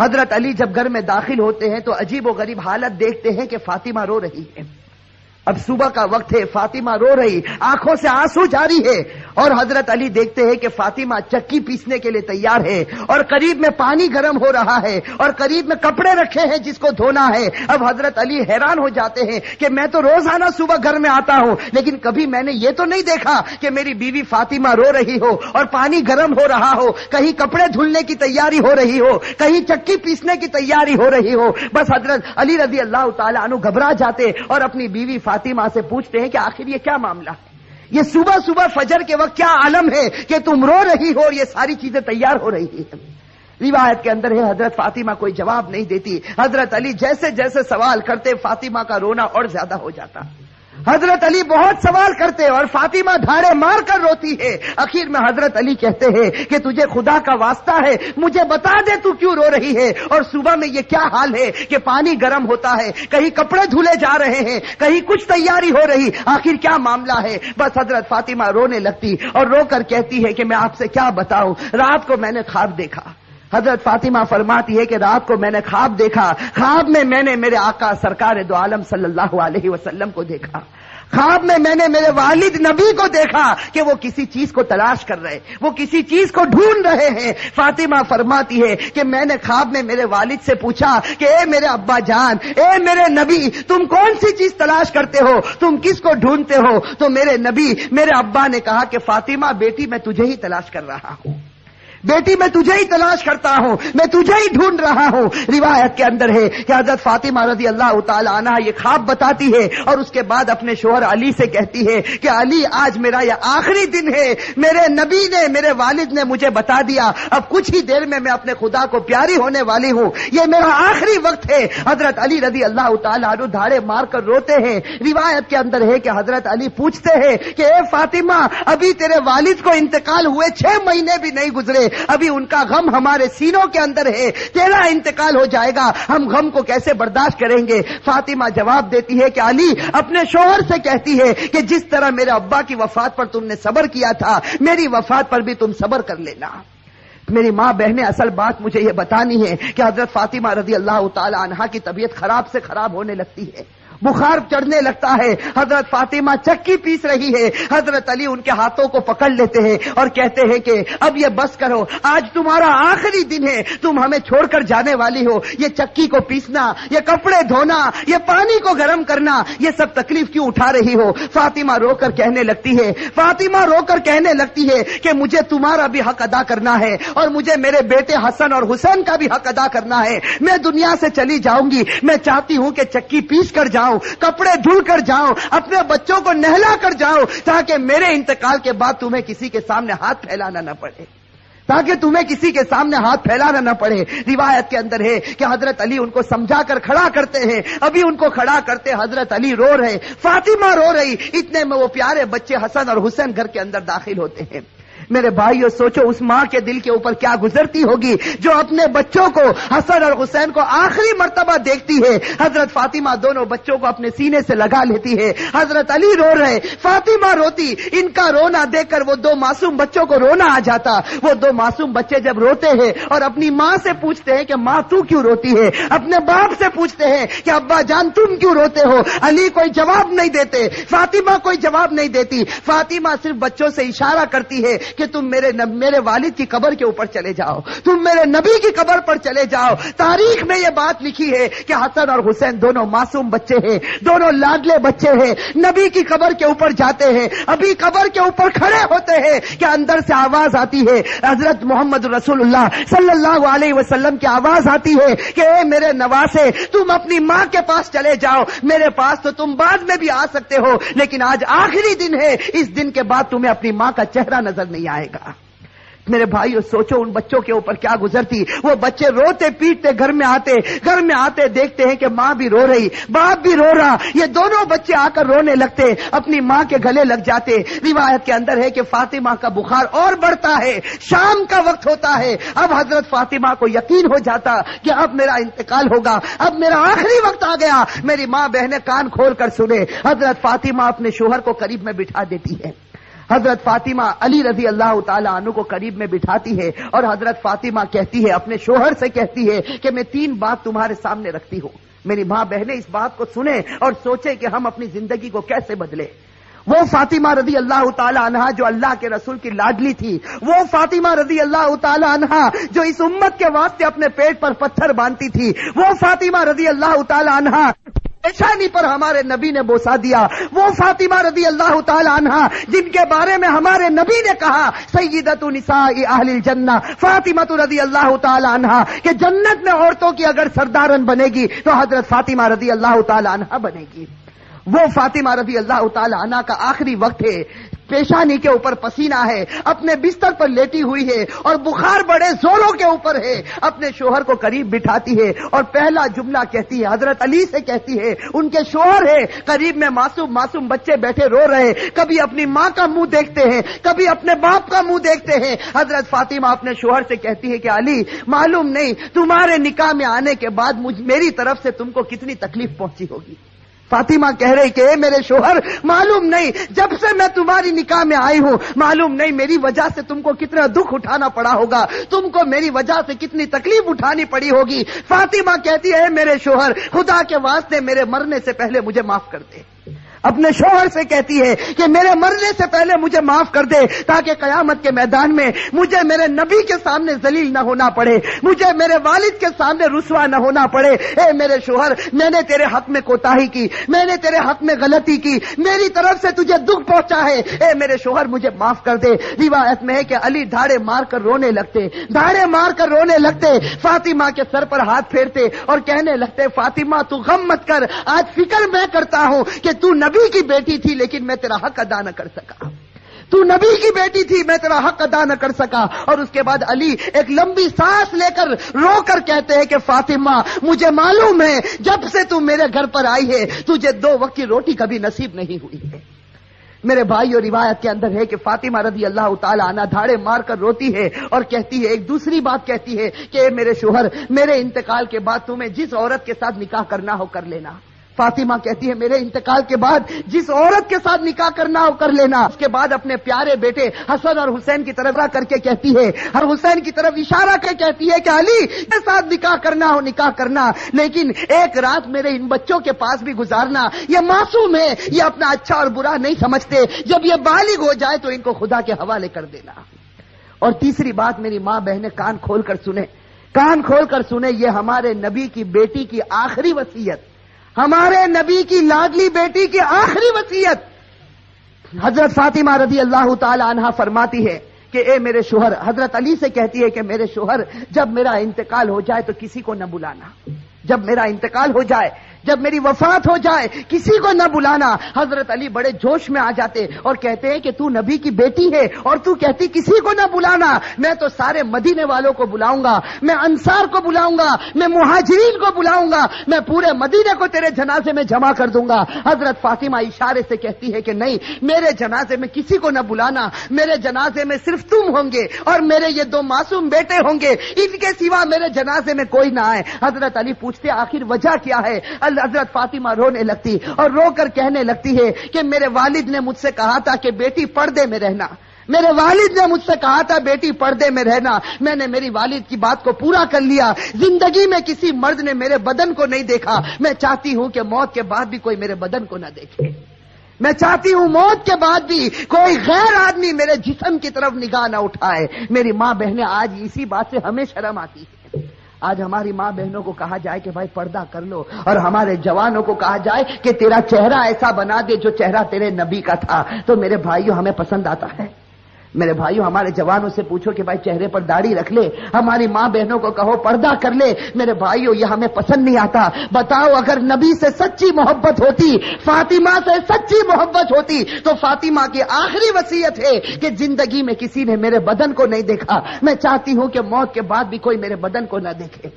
حضرت علی جب گھر میں داخل ہوتے ہیں تو عجیب و غریب حالت دیکھتے ہیں کہ فاطمہ رو رہی ہے. اب صبح کا وقت ہے، فاطمہ رو رہی، آنکھوں سے آنسو جاری ہے، اور حضرت علی دیکھتے ہیں کہ فاطمہ چکی پیسنے کے لیے تیار ہے، اور قریب میں پانی گرم ہو رہا ہے، اور قریب میں کپڑے رکھے ہیں جس کو دھونا ہے. اب حضرت علی حیران ہو جاتے ہیں کہ میں تو روزانہ صبح گھر میں آتا ہوں، لیکن کبھی میں نے یہ تو نہیں دیکھا کہ میری بیوی فاطمہ رو رہی ہو اور پانی گرم ہو رہا ہو، کہیں کپڑے دھلنے کی تیاری ہو رہی ہو، کہیں چکی پیسنے کی تیاری ہو رہی ہو. بس حضرت علی رضی اللہ تعالیٰ عنہ گھبرا جاتے اور اپنی بیوی فاطمہ سے پوچھتے ہیں کہ آخر یہ کیا معاملہ ہے، یہ صبح صبح فجر کے وقت کیا عالم ہے کہ تم رو رہی ہو اور یہ ساری چیزیں تیار ہو رہی ہیں. روایت کے اندر ہے حضرت فاطمہ کوئی جواب نہیں دیتی. حضرت علی جیسے جیسے سوال کرتے فاطمہ کا رونا اور زیادہ ہو جاتا. حضرت علی بہت سوال کرتے اور فاطمہ دھاڑے مار کر روتی ہے. آخر میں حضرت علی کہتے ہیں کہ تجھے خدا کا واسطہ ہے مجھے بتا دے تو کیوں رو رہی ہے، اور صبح میں یہ کیا حال ہے کہ پانی گرم ہوتا ہے، کہیں کپڑے دھلے جا رہے ہیں، کہیں کچھ تیاری ہو رہی، آخر کیا معاملہ ہے. بس حضرت فاطمہ رونے لگتی اور رو کر کہتی ہے کہ میں آپ سے کیا بتاؤں، رات کو میں نے خواب دیکھا. حضرت فاطمہ فرماتی ہے کہ رات کو میں نے خواب دیکھا، خواب میں نے میرے آقا سرکار دو عالم صلی اللہ علیہ وسلم کو دیکھا، خواب میں نے میرے والد نبی کو دیکھا کہ وہ کسی چیز کو تلاش کر رہے، وہ کسی چیز کو ڈھونڈ رہے ہیں. فاطمہ فرماتی ہے کہ میں نے خواب میں میرے والد سے پوچھا کہ اے میرے ابا جان، اے میرے نبی، تم کون سی چیز تلاش کرتے ہو، تم کس کو ڈھونڈتے ہو؟ تو میرے نبی، میرے ابا نے کہا کہ فاطمہ بیٹی میں تجھے ہی تلاش کر رہا ہوں، بیٹی میں تجھے ہی تلاش کرتا ہوں، میں تجھے ہی ڈھونڈ رہا ہوں. روایت کے اندر ہے کہ حضرت فاطمہ رضی اللہ تعالی عنہا یہ خواب بتاتی ہے اور اس کے بعد اپنے شوہر علی سے کہتی ہے کہ علی آج میرا یہ آخری دن ہے، میرے نبی نے، میرے والد نے مجھے بتا دیا، اب کچھ ہی دیر میں اپنے خدا کو پیاری ہونے والی ہوں، یہ میرا آخری وقت ہے. حضرت علی رضی اللہ تعالی عنہ دھاڑے مار کر روتے ہیں. روایت کے اندر ہے کہ حضرت علی پوچھتے ہیں کہ اے فاطمہ، ابھی تیرے والد کو انتقال ہوئے 6 مہینے بھی نہیں گزرے، ابھی ان کا غم ہمارے سینوں کے اندر ہے، تیرا انتقال ہو جائے گا، ہم غم کو کیسے برداشت کریں گے؟ فاطمہ جواب دیتی ہے کہ علی اپنے شوہر سے کہتی ہے کہ جس طرح میرے ابا کی وفات پر تم نے صبر کیا تھا، میری وفات پر بھی تم صبر کر لینا. میری ماں بہنیں، اصل بات مجھے یہ بتانی ہے کہ حضرت فاطمہ رضی اللہ تعالی عنہا کی طبیعت خراب سے خراب ہونے لگتی ہے، بخار چڑھنے لگتا ہے. حضرت فاطمہ چکی پیس رہی ہے، حضرت علی ان کے ہاتھوں کو پکڑ لیتے ہیں اور کہتے ہیں کہ اب یہ بس کرو، آج تمہارا آخری دن ہے، تم ہمیں چھوڑ کر جانے والی ہو، یہ چکی کو پیسنا، یہ کپڑے دھونا، یہ پانی کو گرم کرنا، یہ سب تکلیف کیوں اٹھا رہی ہو؟ فاطمہ رو کر کہنے لگتی ہے کہ مجھے تمہارا بھی حق ادا کرنا ہے اور مجھے میرے بیٹے حسن اور حسین کا بھی حق ادا کرنا ہے. میں دنیا سے چلی جاؤں گی، میں چاہتی ہوں کہ چکی پیس کر جاؤں، کپڑے دھل کر جاؤں، اپنے بچوں کو نہلا کر جاؤں، تاکہ میرے انتقال کے بعد تمہیں کسی کے سامنے ہاتھ پھیلانا نہ پڑے. روایت کے اندر ہے کہ حضرت علی ان کو سمجھا کر کھڑا کرتے ہیں. ابھی ان کو کھڑا کرتے حضرت علی رو رہے، فاطمہ رو رہی، اتنے میں وہ پیارے بچے حسن اور حسین گھر کے اندر داخل ہوتے ہیں. میرے بھائیو سوچو اس ماں کے دل کے اوپر کیا گزرتی ہوگی جو اپنے بچوں کو، حسن اور حسین کو آخری مرتبہ دیکھتی ہے. حضرت فاطمہ دونوں بچوں کو اپنے سینے سے لگا لیتی ہے. حضرت علی رو رہے، فاطمہ روتی. ان کا رونا دیکھ کر وہ 2 معصوم بچوں کو رونا آ جاتا. وہ 2 معصوم بچے جب روتے ہیں اور اپنی ماں سے پوچھتے ہیں کہ ماں تو کیوں روتی ہے، اپنے باپ سے پوچھتے ہیں کہ ابا جان تم کیوں روتے ہو، علی کوئی جواب نہیں دیتے، فاطمہ کوئی جواب نہیں دیتی. فاطمہ صرف بچوں سے اشارہ کرتی ہے کہ تم میرے والد کی قبر کے اوپر چلے جاؤ، تم میرے نبی کی قبر پر چلے جاؤ. تاریخ میں یہ بات لکھی ہے کہ حسن اور حسین دونوں معصوم بچے ہیں، دونوں لاڈلے بچے ہیں. نبی کی قبر کے اوپر جاتے ہیں، ابھی قبر کے اوپر کھڑے ہوتے ہیں کہ اندر سے آواز آتی ہے، حضرت محمد رسول اللہ صلی اللہ علیہ وسلم کی آواز آتی ہے کہ اے میرے نواسے، تم اپنی ماں کے پاس چلے جاؤ، میرے پاس تو تم بعد میں بھی آ سکتے ہو، لیکن آج آخری دن ہے، اس دن کے بعد تمہیں اپنی ماں کا چہرہ نظر نہیں آئے گا. میرے بھائیو سوچو ان بچوں کے اوپر کیا گزرتی. وہ بچے روتے پیٹتے گھر میں آتے دیکھتے ہیں کہ ماں بھی رو رہی، باپ بھی رو رہا. یہ دونوں بچے آ کر رونے لگتے، اپنی ماں کے گلے لگ جاتے. روایت کے اندر ہے کہ فاطمہ کا بخار اور بڑھتا ہے، شام کا وقت ہوتا ہے. اب حضرت فاطمہ کو یقین ہو جاتا کہ اب میرا انتقال ہوگا، اب میرا آخری وقت آ گیا. میری ماں بہنیں کان کھول کر سنے. حضرت فاطمہ اپنے شوہر کو قریب میں بٹھا دیتی ہے. حضرت فاطمہ علی رضی اللہ تعالیٰ عنہ کو قریب میں بٹھاتی ہے اور حضرت فاطمہ کہتی ہے، اپنے شوہر سے کہتی ہے کہ میں 3 بات تمہارے سامنے رکھتی ہوں، میری ماں بہنیں اس بات کو سنیں اور سوچیں کہ ہم اپنی زندگی کو کیسے بدلیں۔ وہ فاطمہ رضی اللہ تعالی عنہا جو اللہ کے رسول کی لاڈلی تھی، وہ فاطمہ رضی اللہ تعالی عنہا جو اس امت کے واسطے اپنے پیٹ پر پتھر باندھتی تھی، وہ فاطمہ رضی اللہ تعالی عنہا پیشانی پر ہمارے نبی نے بوسا دیا، وہ فاطمہ رضی اللہ تعالی عنہا جن کے بارے میں ہمارے نبی نے کہا سیدۃ نساء اہل الجنہ فاطمہ رضی اللہ تعالی عنہا کہ جنت میں عورتوں کی اگر سردارن بنے گی تو حضرت فاطمہ رضی اللہ تعالی عنہا بنے گی۔ وہ فاطمہ رضی اللہ تعالی عنہا کا آخری وقت ہے، پیشانی کے اوپر پسینہ ہے، اپنے بستر پر لیٹی ہوئی ہے اور بخار بڑے زوروں کے اوپر ہے، اپنے شوہر کو قریب بٹھاتی ہے اور پہلا جملہ کہتی ہے، حضرت علی سے کہتی ہے، ان کے شوہر ہے قریب میں، معصوم بچے بیٹھے رو رہے، کبھی اپنی ماں کا منہ دیکھتے ہیں، کبھی اپنے باپ کا منہ دیکھتے ہیں۔ حضرت فاطمہ اپنے شوہر سے کہتی ہے کہ علی، معلوم نہیں تمہارے نکاح میں آنے کے بعد میری طرف سے تم کو کتنی تکلیف پہنچی ہوگی۔ فاطمہ کہہ رہی کہ اے میرے شوہر، معلوم نہیں جب سے میں تمہاری نکاح میں آئی ہوں، معلوم نہیں میری وجہ سے تم کو کتنا دکھ اٹھانا پڑا ہوگا، تم کو میری وجہ سے کتنی تکلیف اٹھانی پڑی ہوگی۔ فاطمہ کہتی ہے، میرے شوہر، خدا کے واسطے میرے مرنے سے پہلے مجھے معاف کر دے۔ اپنے شوہر سے کہتی ہے کہ میرے مرنے سے پہلے مجھے معاف کر دے، تاکہ قیامت کے میدان میں مجھے میرے نبی کے سامنے ذلیل نہ ہونا پڑے، مجھے میرے والد کے سامنے رسوا نہ ہونا پڑے۔ اے میرے شوہر، میں نے تیرے حق میں کوتاہی کی، میں نے تیرے حق میں غلطی کی، میری طرف سے تجھے دکھ پہنچا ہے، اے میرے شوہر مجھے معاف کر دے۔ روایت میں ہے کہ علی دھاڑے مار کر رونے لگتے، فاطمہ کے سر پر ہاتھ پھیرتے اور کہنے لگتے، فاطمہ تو غم مت کر، آج فکر میں کرتا ہوں کہ تو نبی کی بیٹی تھی لیکن میں تیرا حق ادا نہ کر سکا، تو نبی کی بیٹی تھی میں تیرا حق ادا نہ کر سکا۔ اور اس کے بعد علی ایک لمبی سانس لے کر رو کر کہتے ہیں کہ فاطمہ، مجھے معلوم ہے جب سے تو میرے گھر پر آئی ہے تجھے 2 وقت کی روٹی کبھی نصیب نہیں ہوئی ہے۔ میرے بھائیو، روایت کے اندر ہے کہ فاطمہ رضی اللہ تعالی عنہا دھاڑے مار کر روتی ہے اور کہتی ہے، ایک دوسری بات کہتی ہے کہ اے میرے شوہر، میرے انتقال کے بعد تمہیں جس عورت کے ساتھ نکاح کرنا ہو کر لینا۔ فاطمہ کہتی ہے، میرے انتقال کے بعد جس عورت کے ساتھ نکاح کرنا ہو کر لینا۔ اس کے بعد اپنے پیارے بیٹے حسن اور حسین کی طرف کر کے کہتی ہے، ہر حسین کی طرف اشارہ کر کہتی ہے کہ علی کے ساتھ نکاح کرنا ہو نکاح کرنا، لیکن ایک رات میرے ان بچوں کے پاس بھی گزارنا، یہ معصوم ہے، یہ اپنا اچھا اور برا نہیں سمجھتے، جب یہ بالغ ہو جائے تو ان کو خدا کے حوالے کر دینا۔ اور تیسری بات، میری ماں بہنیں کان کھول کر سنیں، یہ ہمارے نبی کی بیٹی کی آخری وصیت، ہمارے نبی کی لاڈلی بیٹی کی آخری وصیت۔ حضرت فاطمہ رضی اللہ تعالی عنہا فرماتی ہے کہ اے میرے شوہر، حضرت علی سے کہتی ہے کہ میرے شوہر، جب میرا انتقال ہو جائے تو کسی کو نہ بلانا، جب میرا انتقال ہو جائے، جب میری وفات ہو جائے کسی کو نہ بلانا۔ حضرت علی بڑے جوش میں آ جاتے اور کہتے ہیں کہ تو نبی کی بیٹی ہے اور تو کہتی کسی کو نہ بلانا، میں تو سارے مدینے والوں کو بلاؤں گا، میں انصار کو بلاؤں گا، میں مہاجرین کو بلاؤں گا، میں پورے مدینے کو تیرے جنازے میں جمع کر دوں گا۔ حضرت فاطمہ اشارے سے کہتی ہے کہ نہیں، میرے جنازے میں کسی کو نہ بلانا، میرے جنازے میں صرف تم ہوں گے اور میرے یہ 2 معصوم بیٹے ہوں گے، ان کے سوا میرے جنازے میں کوئی نہ آئے۔ حضرت علی پوچھتے آخر وجہ کیا ہے؟ حضرت فاطمہ رونے لگتی اور رو کر کہنے لگتی ہے کہ میرے والد نے مجھ سے کہا تھا کہ بیٹی پردے میں رہنا، میرے والد نے مجھ سے کہا تھا بیٹی پردے میں رہنا، میں نے میری والد کی بات کو پورا کر لیا، زندگی میں کسی مرد نے میرے بدن کو نہیں دیکھا، میں چاہتی ہوں کہ موت کے بعد بھی کوئی میرے بدن کو نہ دیکھے، میں چاہتی ہوں موت کے بعد بھی کوئی غیر آدمی میرے جسم کی طرف نگاہ نہ اٹھائے۔ میری ماں بہنیں آج اسی بات سے ہمیں شرم آتی ہے۔ آج ہماری ماں بہنوں کو کہا جائے کہ بھائی پردہ کر لو، اور ہمارے جوانوں کو کہا جائے کہ تیرا چہرہ ایسا بنا دے جو چہرہ تیرے نبی کا تھا، تو میرے بھائیوں ہمیں پسند آتا ہے؟ میرے بھائیوں ہمارے جوانوں سے پوچھو کہ بھائی چہرے پر داڑھی رکھ لے، ہماری ماں بہنوں کو کہو پردہ کر لے، میرے بھائیوں یہ ہمیں پسند نہیں آتا۔ بتاؤ اگر نبی سے سچی محبت ہوتی، فاطمہ سے سچی محبت ہوتی، تو فاطمہ کی آخری وصیت ہے کہ زندگی میں کسی نے میرے بدن کو نہیں دیکھا، میں چاہتی ہوں کہ موت کے بعد بھی کوئی میرے بدن کو نہ دیکھے۔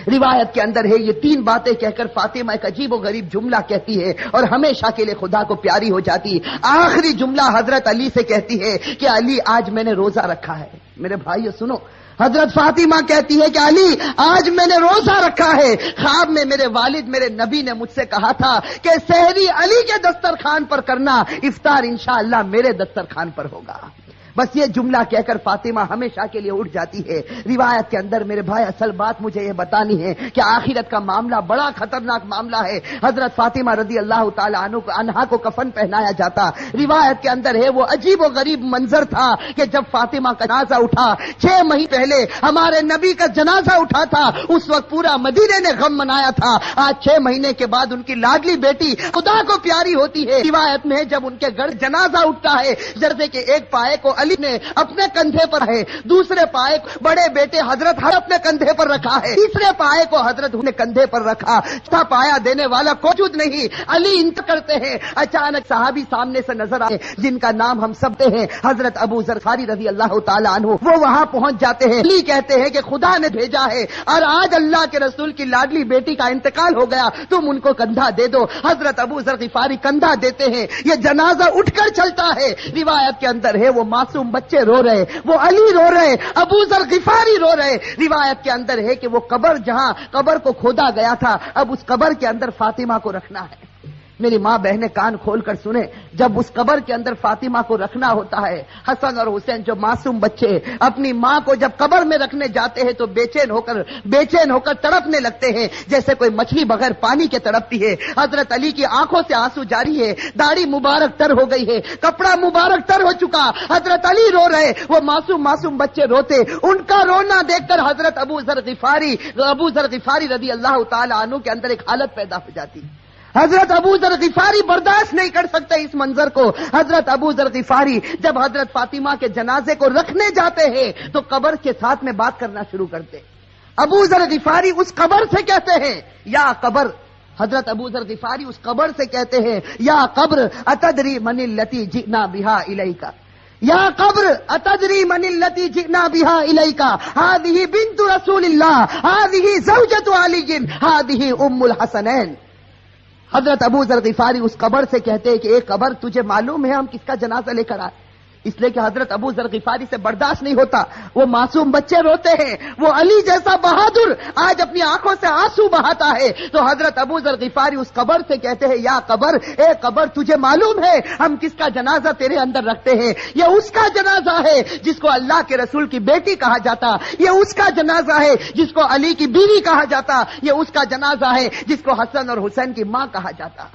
روایت کے اندر ہے یہ 3 باتیں کہہ کر فاطمہ ایک عجیب و غریب جملہ کہتی ہے اور ہمیشہ کے لیے خدا کو پیاری ہو جاتی۔ آخری جملہ حضرت علی سے کہتی ہے کہ علی آج میں نے روزہ رکھا ہے۔ میرے بھائیو سنو، حضرت فاطمہ کہتی ہے کہ علی آج میں نے روزہ رکھا ہے، خواب میں میرے والد میرے نبی نے مجھ سے کہا تھا کہ سحری علی کے دسترخوان پر کرنا، افطار انشاءاللہ میرے دسترخوان پر ہوگا۔ بس یہ جملہ کہہ کر فاطمہ ہمیشہ کے لیے اٹھ جاتی ہے۔ روایت کے اندر میرے بھائی اصل بات مجھے یہ بتانی ہے کہ آخرت کا معاملہ بڑا خطرناک معاملہ ہے۔ حضرت فاطمہ رضی اللہ تعالی عنہا کو کفن پہنایا جاتا، روایت کے اندر ہے وہ عجیب و غریب منظر تھا کہ جب فاطمہ کا جنازہ اٹھا، 6 مہینے پہلے ہمارے نبی کا جنازہ اٹھا تھا، اس وقت پورا مدینے نے غم منایا تھا۔ آج 6 مہینے کے بعد ان کی لاڈلی بیٹی خدا کو پیاری ہوتی ہے۔ روایت میں جب ان کے گھر جنازہ اٹھتا ہے، جیسے کہ ایک پائے کو علی نے اپنے کندھے پر ہے، دوسرے پائے کو بڑے بیٹے حضرت ہر اپنے کندھے پر رکھا ہے، تیسرے پائے کو حضرت نے کندھے پر رکھا، چوتھا پایا دینے والا موجود نہیں، علی انتقال کرتے ہیں۔ اچانک صحابی سامنے سے نظر آئے جن کا نام ہم سب ہیں، حضرت ابو ذر غفاری رضی اللہ تعالی عنہ، وہ وہاں پہنچ جاتے ہیں۔ علی کہتے ہیں کہ خدا نے بھیجا ہے اور آج اللہ کے رسول کی لاڈلی بیٹی کا انتقال ہو گیا، تم ان کو کندھا دے دو۔ حضرت ابو ذر غفاری کندھا دیتے ہیں، یہ جنازہ اٹھ کر چلتا ہے۔ روایت کے اندر ہے وہ معصوم بچے رو رہے، وہ علی رو رہے، ابو ذر غفاری رو رہے۔ روایت کے اندر ہے کہ وہ قبر جہاں قبر کو کھودا گیا تھا، اب اس قبر کے اندر فاطمہ کو رکھنا ہے۔ میری ماں بہنیں کان کھول کر سنیں، جب اس قبر کے اندر فاطمہ کو رکھنا ہوتا ہے، حسن اور حسین جو معصوم بچے اپنی ماں کو جب قبر میں رکھنے جاتے ہیں تو بے چین ہو کر تڑپنے لگتے ہیں، جیسے کوئی مچھلی بغیر پانی کے تڑپتی ہے۔ حضرت علی کی آنکھوں سے آنسو جاری ہے، داڑھی مبارک تر ہو گئی ہے، کپڑا مبارک تر ہو چکا، حضرت علی رو رہے، وہ معصوم بچے روتے۔ ان کا رونا دیکھ کر حضرت ابو ذر غفاری رضی اللہ تعالی عنہ کے اندر ایک حالت پیدا ہو جاتی۔ حضرت ابو ذر غفاری برداشت نہیں کر سکتے اس منظر کو۔ حضرت ابو ذر غفاری جب حضرت فاطمہ کے جنازے کو رکھنے جاتے ہیں تو قبر کے ساتھ میں بات کرنا شروع کرتے۔ ابو ذر غفاری اس قبر سے کہتے ہیں، یا قبر، حضرت ابو ذر غفاری اس قبر سے کہتے ہیں، یا قبر اتدری من التی جئنا بها الیک، یا قبر اتدری من التی جئنا بها الیک، هذه بنت رسول الله، هذه زوجة علی، هذه ام الحسنین۔ حضرت ابو ذر غفاری اس قبر سے کہتے ہیں کہ ایک قبر تجھے معلوم ہے ہم کس کا جنازہ لے کر آئے؟ اس لیے کہ حضرت ابو ذر غفاری سے برداشت نہیں ہوتا، وہ معصوم بچے روتے ہیں، وہ علی جیسا بہادر آج اپنی آنکھوں سے آنسو بہاتا ہے، تو حضرت ابو ذر غفاری اس قبر سے کہتے ہیں، یا قبر، اے قبر تجھے معلوم ہے ہم کس کا جنازہ تیرے اندر رکھتے ہیں؟ یہ اس کا جنازہ ہے جس کو اللہ کے رسول کی بیٹی کہا جاتا، یہ اس کا جنازہ ہے جس کو علی کی بیوی کہا جاتا، یہ اس کا جنازہ ہے جس کو حسن اور حسین کی ماں کہا جاتا۔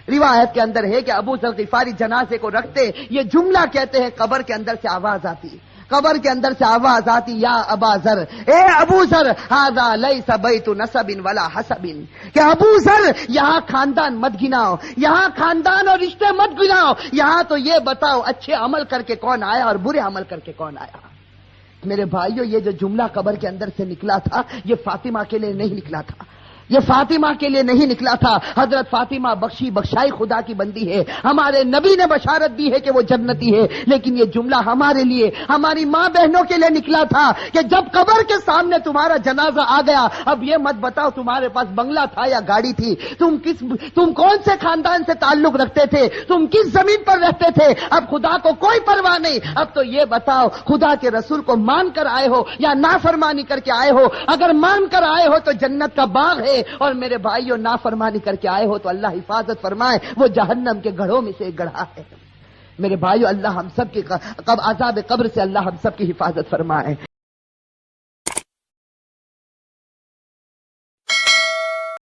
روایت کے اندر ہے کہ ابو ذر غفاری جنازے کو رکھتے، یہ جملہ کہتے ہیں، قبر کے اندر سے آواز آتی، قبر کے اندر سے آواز آتی، یا ابا ذر، اے ابو ذر، ھذا لیس بیت نسب ولا حسب، کہ ابو ذر یہاں خاندان مت گناؤ، یہاں خاندان اور رشتے مت گناؤ، یہاں تو یہ بتاؤ اچھے عمل کر کے کون آیا اور برے عمل کر کے کون آیا۔ میرے بھائیوں، یہ جو جملہ قبر کے اندر سے نکلا تھا یہ فاطمہ کے لیے نہیں نکلا تھا، یہ فاطمہ کے لیے نہیں نکلا تھا۔ حضرت فاطمہ بخشائی خدا کی بندی ہے، ہمارے نبی نے بشارت دی ہے کہ وہ جنتی ہے، لیکن یہ جملہ ہمارے لیے، ہماری ماں بہنوں کے لیے نکلا تھا کہ جب قبر کے سامنے تمہارا جنازہ آ گیا، اب یہ مت بتاؤ تمہارے پاس بنگلہ تھا یا گاڑی تھی، تم کون سے خاندان سے تعلق رکھتے تھے، تم کس زمین پر رہتے تھے، اب خدا کو کوئی پرواہ نہیں، اب تو یہ بتاؤ خدا کے رسول کو مان کر آئے ہو یا نافرمانی کر کے آئے ہو؟ اگر مان کر آئے ہو تو جنت کا باغ ہے، اور میرے بھائیوں نافرمانی کر کے آئے ہو تو اللہ حفاظت فرمائے، وہ جہنم کے گڑھوں میں سے ایک گڑھا ہے۔ میرے بھائیوں، اللہ ہم سب کی عذاب قبر سے اللہ ہم سب کی حفاظت فرمائے۔